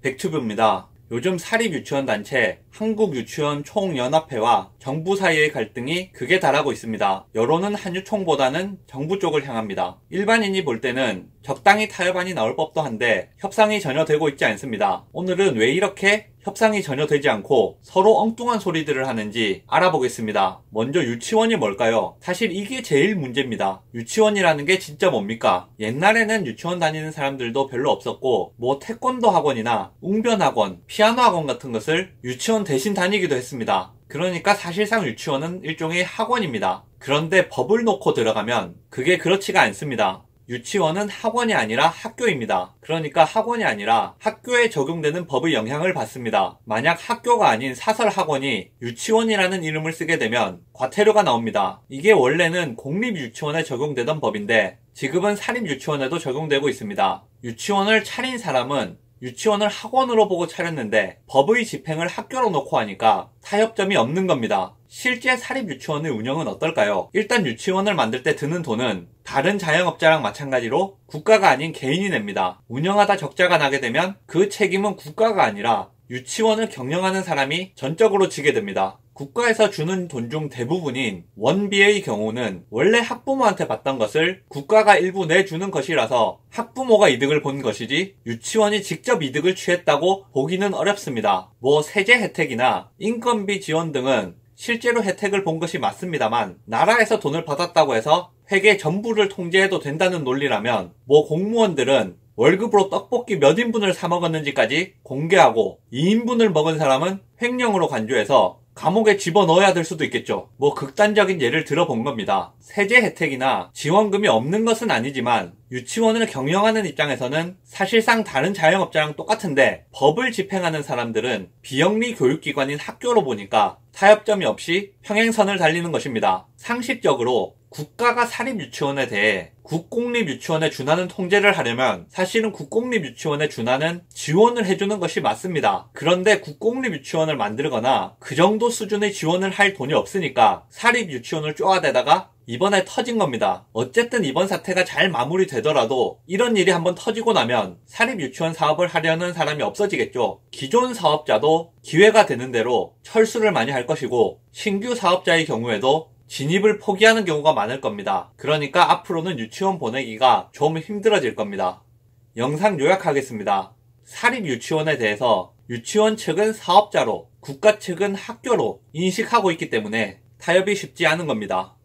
백튜브입니다. 요즘 사립유치원 단체 한국유치원 총연합회와 정부 사이의 갈등이 극에 달하고 있습니다. 여론은 한유총보다는 정부 쪽을 향합니다. 일반인이 볼 때는 적당히 타협안이 나올 법도 한데 협상이 전혀 되고 있지 않습니다. 오늘은 왜 이렇게 협상이 전혀 되지 않고 서로 엉뚱한 소리들을 하는지 알아보겠습니다. 먼저 유치원이 뭘까요? 사실 이게 제일 문제입니다. 유치원이라는 게 진짜 뭡니까? 옛날에는 유치원 다니는 사람들도 별로 없었고 뭐 태권도 학원이나 웅변 학원, 피아노 학원 같은 것을 유치원 대신 다니기도 했습니다. 그러니까 사실상 유치원은 일종의 학원입니다. 그런데 법을 놓고 들어가면 그게 그렇지가 않습니다. 유치원은 학원이 아니라 학교입니다. 그러니까 학원이 아니라 학교에 적용되는 법의 영향을 받습니다. 만약 학교가 아닌 사설학원이 유치원이라는 이름을 쓰게 되면 과태료가 나옵니다. 이게 원래는 공립유치원에 적용되던 법인데 지금은 사립유치원에도 적용되고 있습니다. 유치원을 차린 사람은 유치원을 학원으로 보고 차렸는데 법의 집행을 학교로 놓고 하니까 타협점이 없는 겁니다. 실제 사립유치원의 운영은 어떨까요? 일단 유치원을 만들 때 드는 돈은 다른 자영업자랑 마찬가지로 국가가 아닌 개인이 냅니다. 운영하다 적자가 나게 되면 그 책임은 국가가 아니라 유치원을 경영하는 사람이 전적으로 지게 됩니다. 국가에서 주는 돈 중 대부분인 원비의 경우는 원래 학부모한테 받던 것을 국가가 일부 내주는 것이라서 학부모가 이득을 본 것이지 유치원이 직접 이득을 취했다고 보기는 어렵습니다. 뭐 세제 혜택이나 인건비 지원 등은 실제로 혜택을 본 것이 맞습니다만 나라에서 돈을 받았다고 해서 회계 전부를 통제해도 된다는 논리라면 뭐 공무원들은 월급으로 떡볶이 몇 인분을 사 먹었는지까지 공개하고 2인분을 먹은 사람은 횡령으로 간주해서 감옥에 집어넣어야 될 수도 있겠죠. 뭐 극단적인 예를 들어본 겁니다. 세제 혜택이나 지원금이 없는 것은 아니지만 유치원을 경영하는 입장에서는 사실상 다른 자영업자랑 똑같은데 법을 집행하는 사람들은 비영리 교육기관인 학교로 보니까 타협점이 없이 평행선을 달리는 것입니다. 상식적으로 국가가 사립유치원에 대해 국공립유치원에 준하는 통제를 하려면 사실은 국공립유치원에 준하는 지원을 해주는 것이 맞습니다. 그런데 국공립유치원을 만들거나 그 정도 수준의 지원을 할 돈이 없으니까 사립유치원을 쪼아대다가 이번에 터진 겁니다. 어쨌든 이번 사태가 잘 마무리되더라도 이런 일이 한번 터지고 나면 사립유치원 사업을 하려는 사람이 없어지겠죠. 기존 사업자도 기회가 되는 대로 철수를 많이 할 것이고 신규 사업자의 경우에도 진입을 포기하는 경우가 많을 겁니다. 그러니까 앞으로는 유치원 보내기가 좀 힘들어질 겁니다. 영상 요약하겠습니다. 사립유치원에 대해서 유치원 측은 사업자로, 국가 측은 학교로 인식하고 있기 때문에 타협이 쉽지 않은 겁니다.